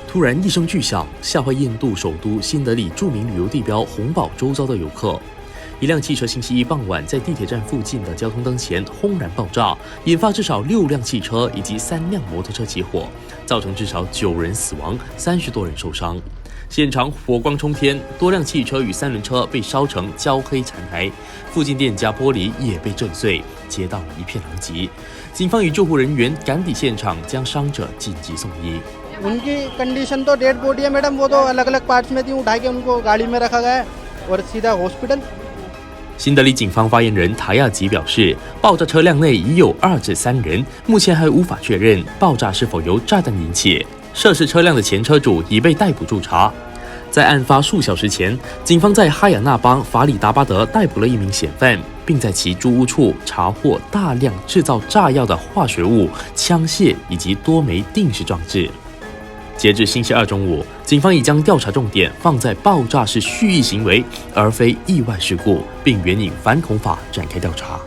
突然一声巨响，吓坏印度首都新德里著名旅游地标红堡周遭的游客。一辆汽车星期一傍晚在地铁站附近的交通灯前轰然爆炸，引发至少6辆汽车以及3辆摩托车起火，造成至少9人死亡，30多人受伤。现场火光冲天，多辆汽车与3轮车被烧成焦黑残骸，附近店家玻璃也被震碎，街道一片狼藉。警方与救护人员赶抵现场，将伤者紧急送医。उनकी कंडीशन तो dead body है मैडम, वो तो अलग अलग पार्ट्स में थी, उठा के उनको गाड़ी में रखा गया और सीधा हॉस्पिटल。新德里警方发言人塔亚吉表示，爆炸车辆内已有2至3人，目前还无法确认爆炸是否由炸弹引起。涉事车辆的前车主已被逮捕驻查。在案发数小时前，警方在哈亚纳邦法里达巴德逮捕了1名嫌犯，并在其住屋处查获大量制造炸药的化学物、枪械以及多枚定时装置。截至星期二中午，警方已将调查重点放在爆炸是蓄意行为，而非意外事故，并援引反恐法展开调查。